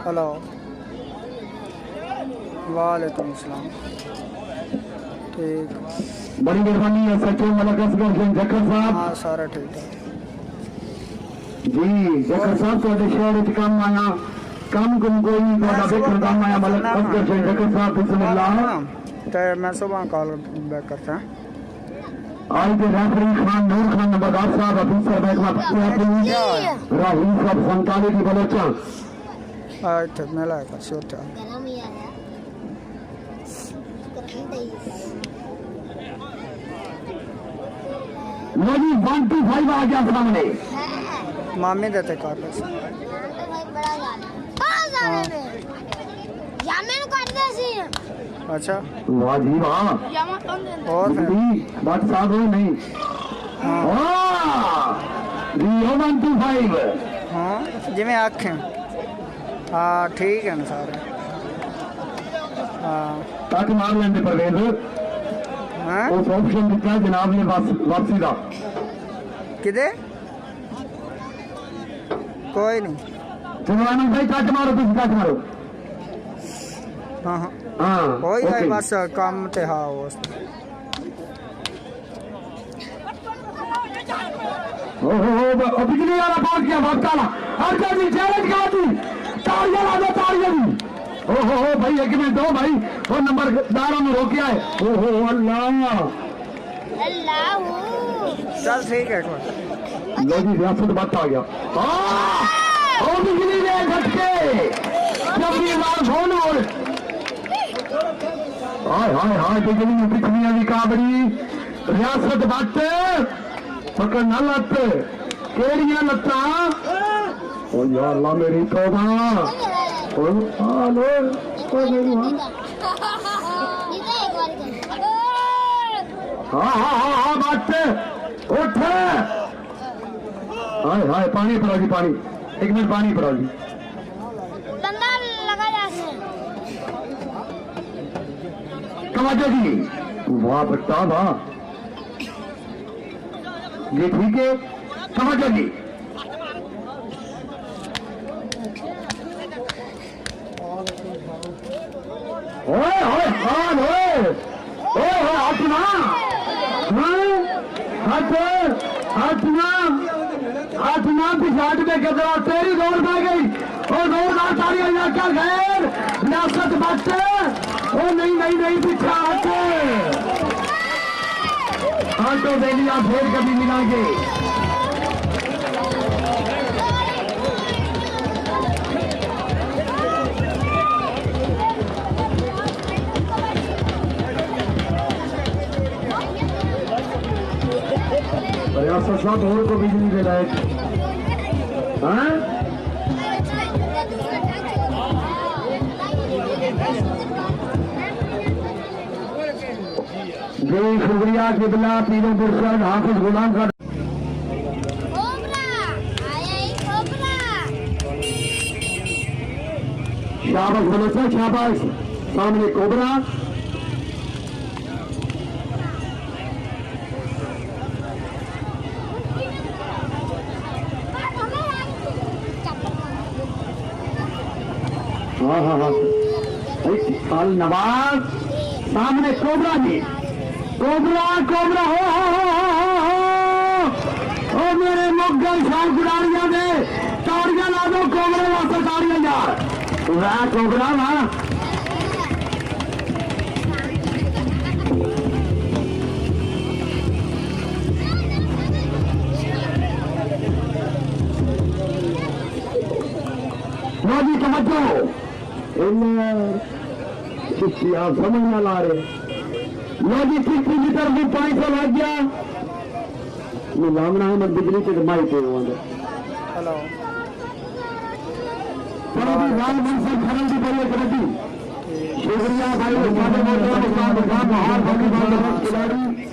Hello वालेकुम सलाम। ठीक बड़ी मेहरबानी है सचिव मलक असगर सिंह जखर साहब। हाँ सारा ठीक है जी जखर साहब थोड़े शहर काम आया काम कुम कोई देखकर काम आया मलक असगर सिंह जखर साहब बिस्मिल्लाह। तो मैं सुबह कॉल बैक करता हूँ। आज के रेफरी खान नूर खान नंबरदार साहब ऑफिसर महकमा राहुल साहब संताली की बलोचा मेला का शोर मोदी 1 2 5 आ गया सामने मामी देते कर अच्छा वाह जी वाह और बात साफ हो नहीं। रियो 1 2 5 हाँ जिमें आखें हाँ ठीक है ना सारे हाँ ताकि मार लेंगे परवेज हाँ उस ऑप्शन दिता है जनाब ने वापसी का किधे कोई नहीं जवान भाई काट मारो तुम काट मारो। हाँ हाँ हाँ कोई नहीं बस काम ते हाँ वो बिजली वाला पहुंच गया बहुत काला अर्जा जी चैलेंज का दी तालियां ला दो तालियां दी। ओहो भाई एक में दो भाई वो नंबर दारों में रोक आए। ओहो अल्लाह चल ठीक है लो जी रियासत बात आ गया। ओ बिजली ने झटके जबरी मार फोन और हाय हाय हाय बिजली में पिछलियां भी काबड़ी रियासत बात पकड़ न लत केड़ियां लत्ता ओ या अल्लाह मेरी तौबा ओ हालो ओ मेरी हाँ हाँ हाँ हाँ बात उठ हाय हाय पानी पड़ो जी पानी एक मिनट पानी पड़ो जी कमाजो जी वाह बट्टा वाह ये ठीक है कमाजो जी ओए ओए हाल ओए ओए हाथ ना हाथ ना पिछाट में कदरा तेरी दौड़ पा गई और दौड़दार तारी इलाका गैर रियासत बाटे ओ नहीं नहीं नहीं पीछा आटो दे लिया फिर कभी मिलाएंगे। रियासत साहब और को बिजली दे लायक जी शुक्रिया किबला पीरों पुरस्कार हाफिज गुलाम का शाबाश बलोचा शाबाश सामने कोबरा हाँ हाँ हाँ नवाज सामने कोबरा जी कोबरा कोबरा हो मेरे मुगल शान गुडारिया दे ताड़ियां ला दो कोबरे वास्ते ताड़ियां यार वाह कोबरा वाह मोदी समझो आप समझ ना ला रहे मोदी 60 मीटर भी 500 लग गया लामना है बिजली के माई पे हेलो लाल मनसर खरल की बड़ी कबड्डी शुक्रिया भाई खिलाड़ी